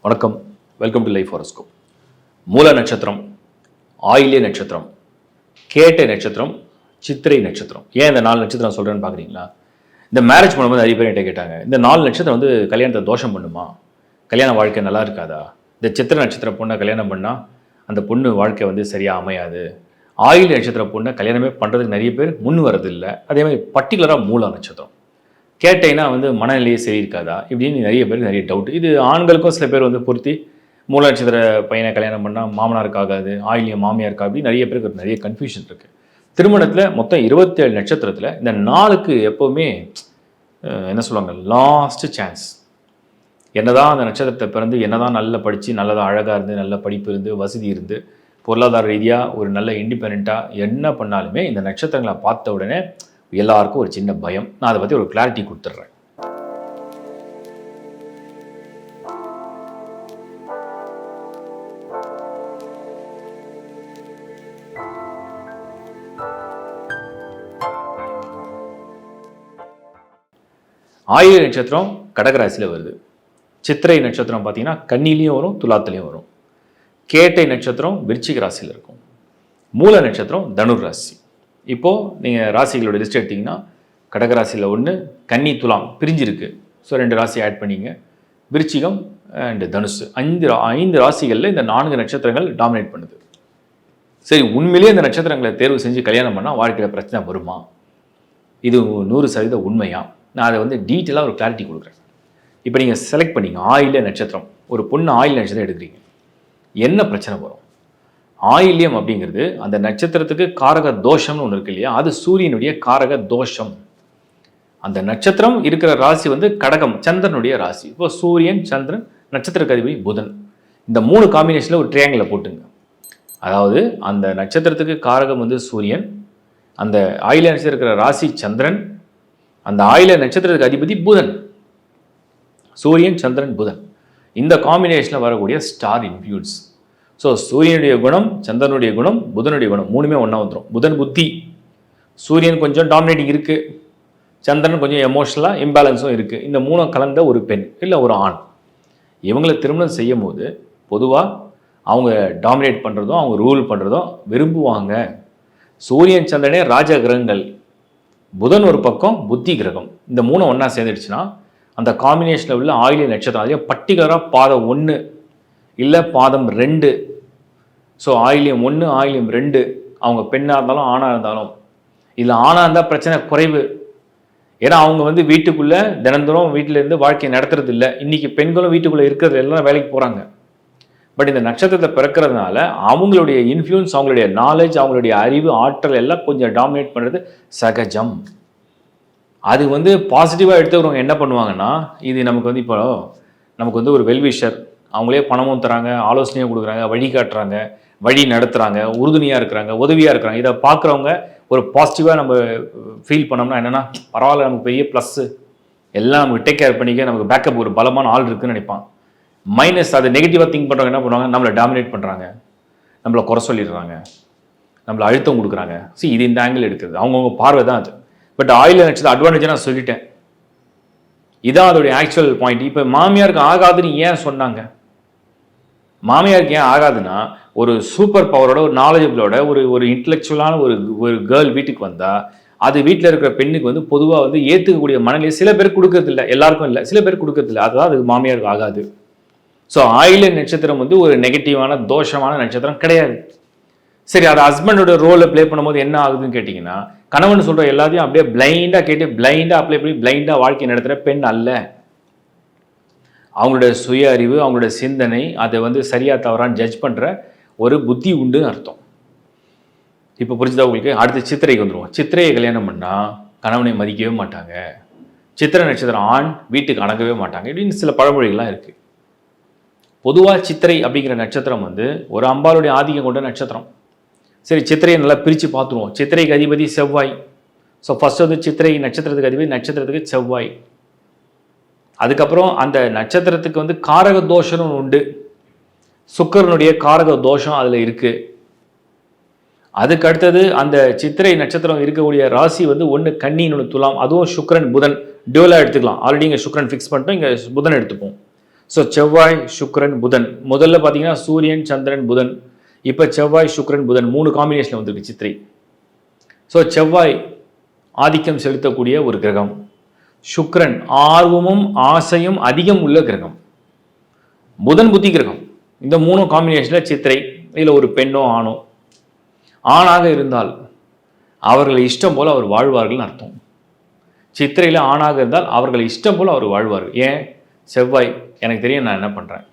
வணக்கம், welcome to life horoscope. மூல நட்சத்திரம், ஆயில்ய நட்சத்திரம், கேட்டை நட்சத்திரம், சித்திரை நட்சத்திரம். ஏன் இந்த 4 நட்சத்திரம் சொல்கிறேன்னு பார்க்குறீங்களா? இந்த மேரேஜ் பண்ணும்போது நிறைய பேர் என்கிட்ட கேட்டாங்க, இந்த 4 நட்சத்திரம் வந்து கல்யாணத்தை தோஷம் பண்ணுமா? கல்யாண வாழ்க்கை நல்லா இருக்காதா? இந்த சித்திரை நட்சத்திர பொண்ணை கல்யாணம் பண்ணால் அந்த பொண்ணு வாழ்க்கை வந்து சரியாக அமையாது. ஆயில்ய நட்சத்திர பொண்ணை கல்யாணமே பண்ணுறதுக்கு நிறைய பேர் முன் வரதில்லை. அதே மாதிரி பர்டிகுலராக மூல நட்சத்திரம் கேட்டேன்னா வந்து மனநிலையே சரி இருக்காதா இப்படின்னு நிறைய பேருக்கு நிறைய டவுட். இது ஆண்களுக்கும் சில பேர் வந்து பொருத்தி மூல நட்சத்திர பையனை கல்யாணம் பண்ணால் மாமனாருக்கு ஆகாது, ஆயிலியம் மாமியாருக்கு அப்படி நிறைய பேருக்கு நிறைய கன்ஃபியூஷன் இருக்குது. திருமணத்தில் மொத்தம் 27 நட்சத்திரத்தில் இந்த 4க்கு எப்போவுமே என்ன சொல்லுவாங்க, லாஸ்ட் சான்ஸ். என்னதான் அந்த நட்சத்திரத்தை பிறந்து என்னதான் நல்லா படித்து நல்லதாக அழகாக இருந்து நல்ல படிப்பு இருந்து வசதி இருந்து பொருளாதார ரீதியாக ஒரு நல்ல இண்டிபெண்ட்டாக என்ன பண்ணாலுமே இந்த நட்சத்திரங்களை பார்த்த உடனே எல்லாருக்கும் ஒரு சின்ன பயம். நான் அதை பற்றி ஒரு கிளாரிட்டி கொடுத்துட்றேன். ஆயில்ய நட்சத்திரம் கடகராசியில் வருது. சித்திரை நட்சத்திரம் பார்த்தீங்கன்னா கன்னிலையும் வரும், துலாத்துலையும் வரும். கேட்டை நட்சத்திரம் விருச்சிக ராசியில் இருக்கும். மூல நட்சத்திரம் தனுர் ராசி. இப்போது நீங்கள் ராசிகளோட லிஸ்ட் எடுத்திங்கன்னா கடகராசியில் 1, கன்னி துலாம் பிரிஞ்சிருக்கு. ஸோ 2 ராசி ஆட் பண்ணிங்க. விருச்சிகம் அண்டு தனுசு 5 ராசிகளில் இந்த 4 நட்சத்திரங்கள் டாமினேட் பண்ணுது. சரி, உண்மையிலேயே இந்த நட்சத்திரங்களை தேர்வு செஞ்சு கல்யாணம் பண்ணால் வாழ்க்கையில் பிரச்சனை வருமா? இது 100% உண்மையா? நான் அதை வந்து டீட்டெயிலாக ஒரு கிளாரிட்டி கொடுக்குறேன். இப்போ நீங்கள் செலக்ட் பண்ணிங்க ஆயில்ய நட்சத்திரம், ஒரு பொண்ணு ஆயில்ய நட்சத்திரம் எடுக்கிறீங்க, என்ன பிரச்சனை வரும்? ஆயில்யம் அப்படிங்கிறது அந்த நட்சத்திரத்துக்கு காரக தோஷம்னு ஒன்று இருக்கு இல்லையா, அது சூரியனுடைய காரக தோஷம். அந்த நட்சத்திரம் இருக்கிற ராசி வந்து கடகம், சந்திரனுடைய ராசி. இப்போ சூரியன், சந்திரன், நட்சத்திரக்கு அதிபதி புதன், இந்த 3 காம்பினேஷனில் ஒரு ட்ரையாங்கிளை போட்டுங்க. அதாவது அந்த நட்சத்திரத்துக்கு காரகம் வந்து சூரியன், அந்த ஆயில்ய நட்சத்திரம் இருக்கிற ராசி சந்திரன், அந்த ஆயில்ய நட்சத்திரத்துக்கு அதிபதி புதன். சூரியன், சந்திரன், புதன், இந்த காம்பினேஷனில் வரக்கூடிய ஸ்டார் இன்ஃப்ளூயன்ஸ். ஸோ சூரியனுடைய குணம், சந்திரனுடைய குணம், புதனுடைய குணம் 3மே ஒன்றா வந்துடும். புதன் புத்தி, சூரியன் கொஞ்சம் டாமினேட்டிங் இருக்குது, சந்திரன் கொஞ்சம் எமோஷனலாக இம்பேலன்ஸும் இருக்குது. இந்த 3 கலந்த ஒரு பெண் இல்லை ஒரு ஆண், இவங்களை திருமணம் செய்யும் போது பொதுவாக அவங்க டாமினேட் பண்ணுறதும் அவங்க ரூல் பண்ணுறதும் விரும்புவாங்க. சூரியன் சந்திரனே ராஜ கிரகங்கள், புதன் ஒரு பக்கம் புத்தி கிரகம், இந்த 3 ஒன்றா சேர்ந்துடுச்சுன்னா அந்த காம்பினேஷனில் உள்ள ஆயில்ய நட்சத்திரம், அதே பர்டிகுலராக பாதம் 1 இல்லை பாதம் 2, ஸோ ஆயில்யம் 1 ஆயில்யம் 2, அவங்க பெண்ணாக இருந்தாலும் ஆணாக இருந்தாலும், இல்லை ஆணாக இருந்தால் பிரச்சனை குறைவு. ஏன்னா அவங்க வந்து வீட்டுக்குள்ளே தினந்தோறும் வீட்டிலேருந்து வாழ்க்கையை நடத்துறது இல்லை. இன்றைக்கி பெண்களும் வீட்டுக்குள்ளே இருக்கிறது எல்லாம் வேலைக்கு போகிறாங்க. பட் இந்த நட்சத்திரத்தை பிறக்கிறதுனால அவங்களுடைய இன்ஃப்ளூயன்ஸ், அவங்களுடைய நாலேஜ், அவங்களுடைய அறிவு, ஆற்றல் எல்லாம் கொஞ்சம் டாமினேட் பண்ணுறது சகஜம். அது வந்து பாசிட்டிவாக எடுத்துக்கிறவங்க என்ன பண்ணுவாங்கன்னா, இது நமக்கு வந்து இப்போ நமக்கு வந்து ஒரு வெல்விஷர், அவங்களே பணமும் தராங்க, ஆலோசனையும் கொடுக்குறாங்க, வழி காட்டுறாங்க, வழி நடத்துகிறாங்க, உறுதுணையாக இருக்கிறாங்க, உதவியாக இருக்கிறாங்க. இதை பார்க்குறவங்க ஒரு பாசிட்டிவாக நம்ம ஃபீல் பண்ணோம்னா என்னென்னா, பரவாயில்ல நமக்கு பெரிய ப்ளஸ்ஸு, எல்லாம் நமக்கு டேக் கேர் பண்ணிக்க, நமக்கு பேக்கப் ஒரு பலமான ஆள் இருக்குதுன்னு நினைப்பான். மைனஸ் அது நெகட்டிவாக திங்க் பண்ணுறவங்க என்ன பண்ணுவாங்க, நம்மளை டாமினேட் பண்ணுறாங்க, நம்மளை குறை சொல்லிடுறாங்க, நம்மளை அழுத்தம் கொடுக்குறாங்க. சரி, இது இந்த ஆங்கிள் எடுக்கிறது அவங்கவுங்க பார்வை தான் அது. பட் ஆயில்ய நட்சத்திரம் அட்வான்டேஜ் நான் சொல்லிட்டேன், இதான் அதோடைய ஆக்சுவல் பாயிண்ட். இப்போ மாமியாருக்கு ஆகாதுன்னு ஏன் சொன்னாங்க? மாமியாருக்கு ஏன் ஆகாதுன்னா, ஒரு சூப்பர் பவரோட, ஒரு நாலேஜபிளோட, ஒரு இன்டெலெக்சுவலான ஒரு கேர்ள் வீட்டுக்கு வந்தால் அது வீட்டில் இருக்கிற பெண்ணுக்கு வந்து பொதுவாக வந்து ஏற்றுக்கக்கூடிய மனநிலை சில பேர் கொடுக்கறது இல்லை, எல்லாருக்கும் இல்லை, சில பேர் கொடுக்கறது இல்லை. அதுதான் அது மாமியாருக்கு ஆகாது. ஸோ ஆயில்ய நட்சத்திரம் வந்து ஒரு நெகட்டிவான தோஷமான நட்சத்திரம் கிடையாது. சரி, அது ஹஸ்பண்டோட ரோலை ப்ளே பண்ணும்போது என்ன ஆகுதுன்னு கேட்டிங்கன்னா, கணவன் சொல்கிற எல்லாத்தையும் அப்படியே பிளைண்டாக கேட்டு பிளைண்டாக அப்ளை பண்ணி பிளைண்டாக வாழ்க்கை நடத்துகிற பெண் அல்ல. அவங்களுடைய சுய அறிவு, அவங்களுடைய சிந்தனை, அதை வந்து சரியாக தவறான்னு ஜட்ஜ் பண்ணுற ஒரு புத்தி உண்டுன்னு அர்த்தம். இப்போ புரிஞ்சுதா உங்களுக்கு? அடுத்து சித்திரைக்கு வந்துடுவோம். சித்திரையை கல்யாணம் பண்ணால் கணவனை மதிக்கவே மாட்டாங்க, சித்திரை நட்சத்திரம் ஆண் வீட்டுக்கு அடங்கவே மாட்டாங்க, இப்படின்னு சில பழமொழிகள்லாம் இருக்குது. பொதுவாக சித்திரை அப்படிங்கிற நட்சத்திரம் வந்து ஒரு அம்பாளுடைய ஆதிக்கம் கொண்ட நட்சத்திரம். சரி, சித்திரையை நல்லா பிரித்து பார்த்துருவோம். சித்திரைக்கு அதிபதி செவ்வாய். ஸோ ஃபஸ்ட் வந்து சித்திரை நட்சத்திரத்துக்கு அதிபதி, நட்சத்திரத்துக்கு செவ்வாய். அதுக்கப்புறம் அந்த நட்சத்திரத்துக்கு வந்து காரக தோஷம்னு உண்டு, சுக்கிரனுடைய காரக தோஷம் அதில் இருக்குது. அதுக்கு அடுத்தது அந்த சித்திரை நட்சத்திரம் இருக்கக்கூடிய ராசி வந்து 1 கன்னி, 1 துலாம், அதுவும் சுக்கிரன் புதன் டியூலாக எடுத்துக்கலாம். ஆல்ரெடி இங்கே சுக்கிரன் ஃபிக்ஸ் பண்ணிட்டோம், இங்கே புதன் எடுத்துப்போம். ஸோ செவ்வாய் சுக்கிரன் புதன், முதல்ல பார்த்தீங்கன்னா சூரியன் சந்திரன் புதன், இப்போ செவ்வாய் சுக்கிரன் புதன் 3 காம்பினேஷனில் வந்திருக்கு சித்திரை. ஸோ செவ்வாய் ஆதிக்கம் செலுத்தக்கூடிய ஒரு கிரகம், சுக்கிரன் ஆர்வமும் ஆசையும் அதிகம் உள்ள கிரகம், புதன் புத்தி கிரகம். இந்த 3 காம்பினேஷனில் சித்திரை. இதில் ஒரு பெண்ணோ ஆணோ, ஆணாக இருந்தால் அவர்கள் இஷ்டம் போல் அவர் வாழ்வார்கள்னு அர்த்தம். சித்திரையில் ஆணாக இருந்தால் அவர்கள் இஷ்டம் போல் அவர் வாழ்வார்கள். ஏன்? செவ்வாய் எனக்கு தெரியும் நான் என்ன பண்ணுறேன்,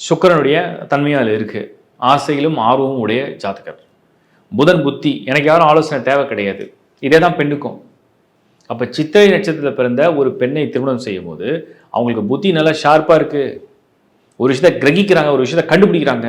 சுக்கிரனுடைய தன்மையாக அதில் இருக்குது, ஆசையிலும் ஆர்வமும் உடைய ஜாதகர். புதன் புத்தி, எனக்கு யாரும் ஆலோசனை தேவை கிடையாது. இதே தான் பெண்ணுக்கும். அப்போ சித்திரை நட்சத்திரத்தில் பிறந்த ஒரு பெண்ணை திருமணம் செய்யும் போது அவங்களுக்கு புத்தி நல்லா ஷார்ப்பாக இருக்குது, ஒரு விஷயத்தை கிரகிக்கிறாங்க, ஒரு விஷயத்தை கண்டுபிடிக்கிறாங்க.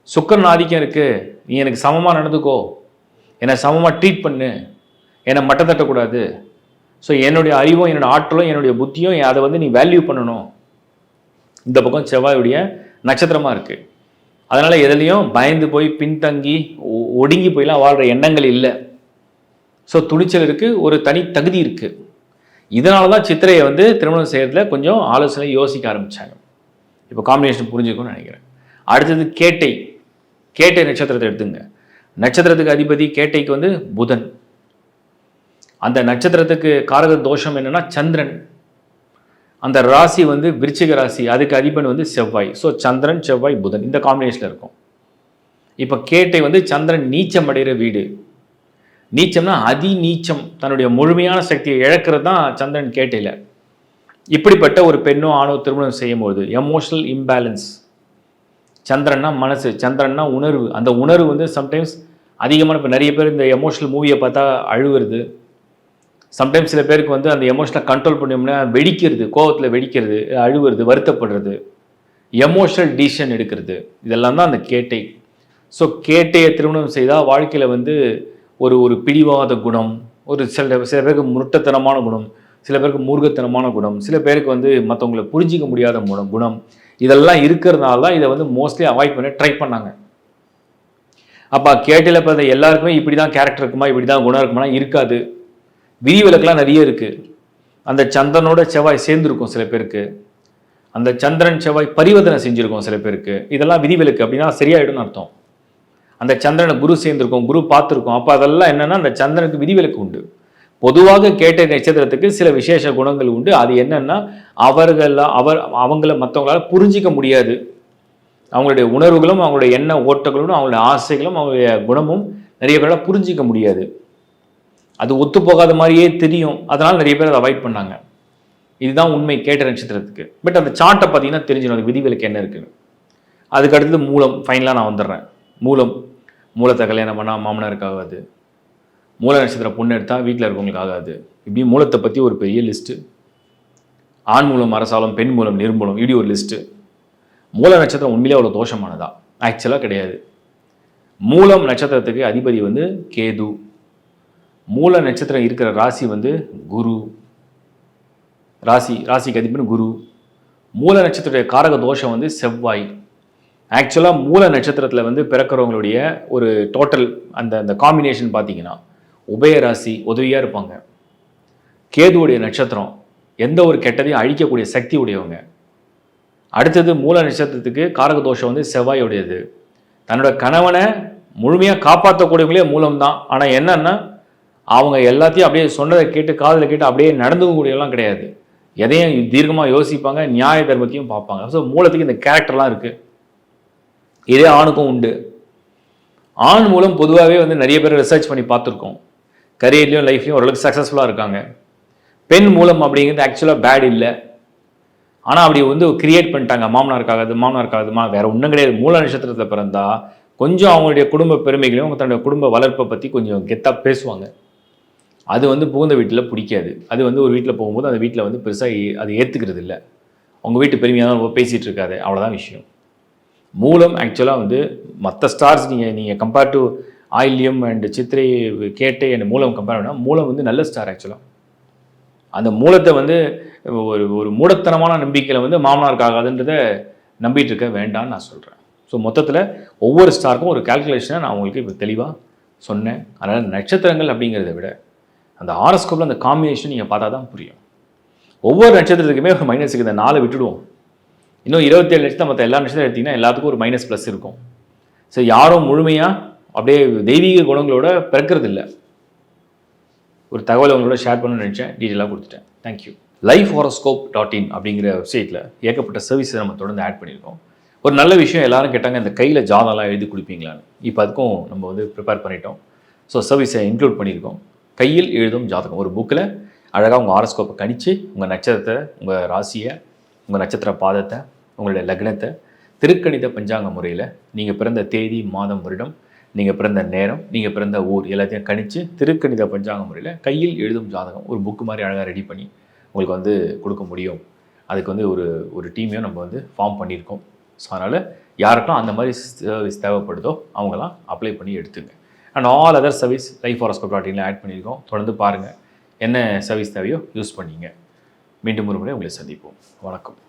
சுக்கிரன் ஆதிக்கம் இருக்குது, நீ எனக்கு சமமாக நடந்துக்கோ, என்னை சமமாக ட்ரீட் பண்ணு, என்னை மட்டம் தட்டக்கூடாது, ஸோ என்னுடைய அறிவும் என்னோடய ஆற்றலும் என்னுடைய புத்தியும் அதை வந்து நீ வேல்யூ பண்ணணும். இந்த பக்கம் செவ்வாயுடைய நட்சத்திரமாக இருக்குது. அதனால் எதுலேயும் பயந்து போய் பின்தங்கி ஒடுங்கி போயெலாம் வாழ்கிற எண்ணங்கள் இல்லை. ஸோ துணிச்சல் இருக்குது, ஒரு தனி தகுதி இருக்குது. இதனால தான் சித்திரையை வந்து திருமணம் செய்கிறதுல கொஞ்சம் ஆலோசனை யோசிக்க ஆரம்பித்தாங்க. இப்போ காம்பினேஷன் புரிஞ்சுக்கணும்னு நினைக்கிறேன். அடுத்தது கேட்டை. கேட்டை நட்சத்திரத்தை எடுத்துங்க. நட்சத்திரத்துக்கு அதிபதி கேட்டைக்கு வந்து புதன். அந்த நட்சத்திரத்துக்கு காரக தோஷம் என்னென்னா சந்திரன். அந்த ராசி வந்து விருச்சிக ராசி, அதுக்கு அதிபன் வந்து செவ்வாய். ஸோ சந்திரன் செவ்வாய் புதன் இந்த காம்பினேஷனில் இருக்கும். இப்போ கேட்டை வந்து சந்திரன் நீச்சம் அடைகிற வீடு. நீச்சம்னா அதி நீச்சம், தன்னுடைய முழுமையான சக்தியை இழக்கிறது தான் சந்திரன் கேட்டையில். இப்படிப்பட்ட ஒரு பெண்ணோ ஆணோ திருமணம் செய்யும் போது எமோஷனல் இம்பேலன்ஸ். சந்திரன்னா மனசு, சந்திரன்னா உணர்வு. அந்த உணர்வு வந்து சம்டைம்ஸ் அதிகமான, இப்போ நிறைய பேர் இந்த எமோஷனல் மூவியை பார்த்தா அழுவுறது, சம்டைம்ஸ் சில பேருக்கு வந்து அந்த எமோஷனை கண்ட்ரோல் பண்ணோம்னா வெடிக்கிறது, கோபத்தில் வெடிக்கிறது, அழுவுறது, வருத்தப்படுறது, எமோஷனல் டிசிஷன் எடுக்கிறது, இதெல்லாம் தான் அந்த கேட்டை. ஸோ கேட்டையை திருமணம் செய்தால் வாழ்க்கையில் வந்து ஒரு ஒரு பிடிவாத குணம், ஒரு சில பேருக்கு முரட்டத்தனமான குணம், சில பேருக்கு மூர்க்கத்தனமான குணம், சில பேருக்கு வந்து மற்றவங்களை புரிஞ்சிக்க முடியாத குணம், இதெல்லாம் இருக்கிறதுனால தான் இதை வந்து மோஸ்ட்லி அவாய்ட் பண்ண ட்ரை பண்ணாங்க. அப்போ கேட்டையில் பார்த்த எல்லாருக்குமே இப்படி தான் கேரக்டர் இருக்குமா, இப்படி தான் குணம் இருக்குமா? இருக்காது. விதிவிலக்கெல்லாம் நிறைய இருக்குது. அந்த சந்திரனோட செவ்வாய் சேர்ந்துருக்கும் சில பேருக்கு, அந்த சந்திரன் செவ்வாய் பரிவர்த்தனை செஞ்சுருக்கோம் சில பேருக்கு. இதெல்லாம் விதிவிலக்கு, அப்படின்னா சரியாயிடும்னு அர்த்தம். அந்த சந்திரனை குரு சேர்ந்துருக்கோம், குரு பார்த்துருக்கோம். அப்போ அதெல்லாம் என்னென்னா அந்த சந்திரனுக்கு விதிவிலக்கு உண்டு. பொதுவாக கேட்ட நட்சத்திரத்துக்கு சில விசேஷ குணங்கள் உண்டு. அது என்னென்னா அவங்கள மற்றவங்களால புரிஞ்சிக்க முடியாது. அவங்களுடைய உணர்வுகளும் அவங்களுடைய எண்ண ஓட்டங்களும் அவங்களுடைய ஆசைகளும் அவங்களுடைய குணமும் நிறைய பேரால் புரிஞ்சிக்க முடியாது. அது ஒத்து போகாத மாதிரியே தெரியும். அதனால் நிறைய பேர் அதை அவாய்ட் பண்ணாங்க. இதுதான் உண்மை கேட்ட நட்சத்திரத்துக்கு. பட் அந்த சார்ட்டை பார்த்தீங்கன்னா தெரிஞ்சிடும் அது விதிவிலக்கு என்ன இருக்குன்னு. அதுக்கு அடுத்தது மூலம். ஃபைனலாக நான் வந்துடுறேன். மூலத்தை கல்யாணம் பண்ணால் மாமனாருக்கு ஆகாது, மூல நட்சத்திரம் பொண்ணு எடுத்தால் வீட்டில் இருக்கவங்களுக்கு ஆகாது. இப்படி மூலத்தை பற்றி ஒரு பெரிய லிஸ்ட்டு. ஆண் மூலம் அரசாலம், பெண் மூலம் நிர்மூலம், இப்படி ஒரு லிஸ்ட்டு. மூல நட்சத்திரம் உண்மையிலே அவ்வளோ தோஷமானதா? ஆக்சுவலாக கிடையாது. மூலம் நட்சத்திரத்துக்கு அதிபதி வந்து கேது. மூல நட்சத்திரம் இருக்கிற ராசி வந்து குரு. ராசிக்கு அதிபதி குரு. மூல நட்சத்திரத்துடைய காரக தோஷம் வந்து செவ்வாய். ஆக்சுவலாக மூல நட்சத்திரத்தில் வந்து பிறக்கிறவங்களுடைய ஒரு டோட்டல் அந்த காம்பினேஷன் பார்த்தீங்கன்னா உபயராசி உதவியாக இருப்பாங்க. கேதுவுடைய நட்சத்திரம் எந்த ஒரு கெட்டதையும் அழிக்கக்கூடிய சக்தி உடையவங்க. அடுத்தது மூல நட்சத்திரத்துக்கு காரக தோஷம் வந்து செவ்வாயுடையது. தன்னோட கணவனை முழுமையாக காப்பாற்றக்கூடியவங்களே மூலம்தான். ஆனால் என்னன்னா அவங்க எல்லாத்தையும் அப்படியே சொன்னதை கேட்டு காதில் கேட்டு அப்படியே நடந்துக்கூடியவெல்லாம் கிடையாது. எதையும் தீர்க்கமாக யோசிப்பாங்க, நியாய தர்மத்தையும் பார்ப்பாங்க. ஸோ மூலத்துக்கு இந்த கேரக்டர்லாம் இருக்குது. இதே ஆணுக்கும் உண்டு. ஆண் மூலம் பொதுவாகவே வந்து நிறைய பேர் ரிசர்ச் பண்ணி பார்த்துருக்கோம். கரியர்லையும் லைஃப்லையும் ஓரளவுக்கு சக்ஸஸ்ஃபுல்லாக இருக்காங்க. பெண் மூலம் அப்படிங்கிறது ஆக்சுவலாக பேட் இல்லை. ஆனால் அப்படி வந்து கிரியேட் பண்ணிட்டாங்க. மாமனாருக்காகுது வேற ஒன்றும் கிடையாது. மூல நட்சத்திரத்தில் பிறந்தா கொஞ்சம் அவங்களுடைய குடும்ப பெருமைகளையும் தன்னுடைய குடும்ப வளர்ப்பை பற்றி கொஞ்சம் கெத்தாக பேசுவாங்க. அது வந்து புகுந்த வீட்டில் பிடிக்காது. அது வந்து ஒரு வீட்டில் போகும்போது அந்த வீட்டில் வந்து பெருசாக அது ஏற்றுக்கிறது இல்லை. உங்கள் வீட்டு பெருமையாக தான் பேசிகிட்டு இருக்காது, அவ்வளோதான் விஷயம். மூலம் ஆக்சுவலாக வந்து மற்ற ஸ்டார்ஸ் நீங்கள் கம்பேர் டு ஆயில்யம் அண்ட் சித்திரை, கேட்டை அண்ட் மூலம் கம்பேர் பண்ணால் மூலம் வந்து நல்ல ஸ்டார். ஆக்சுவலாக அந்த மூலத்தை வந்து ஒரு மூடத்தனமான நம்பிக்கையில் வந்து மாமனாருக்கு ஆகாதுன்றதை நம்பிட்டு இருக்க வேண்டாம்னு நான் சொல்கிறேன். ஸோ மொத்தத்தில் ஒவ்வொரு ஸ்டாருக்கும் ஒரு கால்குலேஷனை நான் உங்களுக்கு இப்போ தெளிவாக சொன்னேன். அதனால் நட்சத்திரங்கள் அப்படிங்கிறத விட அந்த ஹாரோஸ்கோப்பில் அந்த காம்பினேஷன் நீங்கள் பார்த்தா தான் புரியும். ஒவ்வொரு நட்சத்திரத்துக்குமே ஒரு மைனஸ் இருக்குது. இந்த 4 விட்டுடுவோம். இன்னும் 27 லட்சத்தை மற்ற எல்லா நட்சத்திரம் எடுத்திங்கன்னா எல்லாத்துக்கும் ஒரு மைனஸ் ப்ளஸ் இருக்கும். ஸோ யாரும் முழுமையாக அப்படியே தெய்வீக குணங்களோட பிறக்கிறது இல்லை. ஒரு தகவலை உங்களோட ஷேர் பண்ணணும்னு நினச்சேன், டீட்டெயிலாக கொடுத்துட்டேன். தேங்க்யூ. lifehoroscope.in அப்படிங்கிற வெப்சைட்டில் ஏகப்பட்ட சர்வீஸை நம்ம தொடர்ந்து ஆட் பண்ணியிருக்கோம். ஒரு நல்ல விஷயம் எல்லாரும் கேட்டாங்க, இந்த கையில் ஜாதகம்லாம் எழுதி கொடுப்பீங்களான்னு. இப்போ அதுக்கும் நம்ம வந்து ப்ரிப்பேர் பண்ணிட்டோம். ஸோ சர்வீஸை இன்க்ளூட் பண்ணியிருக்கோம். கையில் எழுதும் ஜாதகம் ஒரு புக்கில் அழகாக உங்கள் ஹாரோஸ்கோப்பை கணிச்சு உங்கள் நட்சத்திரத்தை, உங்கள் ராசியை, உங்கள் நட்சத்திர பாதத்தை, உங்களுடைய லக்னத்தை திருக்கணித பஞ்சாங்க முறையில் நீங்கள் பிறந்த தேதி, மாதம், வருடம், நீங்கள் பிறந்த நேரம், நீங்கள் பிறந்த ஊர் எல்லாத்தையும் கணிச்சு திருக்கணித பஞ்சாங்க முறையில் கையில் எழுதும் ஜாதகம் ஒரு புக்கு மாதிரி அழகாக ரெடி பண்ணி உங்களுக்கு வந்து கொடுக்க முடியும். அதுக்கு வந்து ஒரு டீமையும் நம்ம வந்து ஃபார்ம் பண்ணியிருக்கோம். ஸோ அதனால் யாருக்கெல்லாம் அந்த மாதிரி சர்வீஸ் தேவைப்படுதோ அவங்களாம் அப்ளை பண்ணி எடுத்துங்க. And all other service lifehoroscope.in add பண்ணியிருக்கோம். தொடர்ந்து பாருங்கள், என்ன சர்வீஸ் தேவையோ யூஸ் பண்ணிங்க. மீண்டும் ஒரு முறை உங்களை சந்திப்போம். வணக்கம்.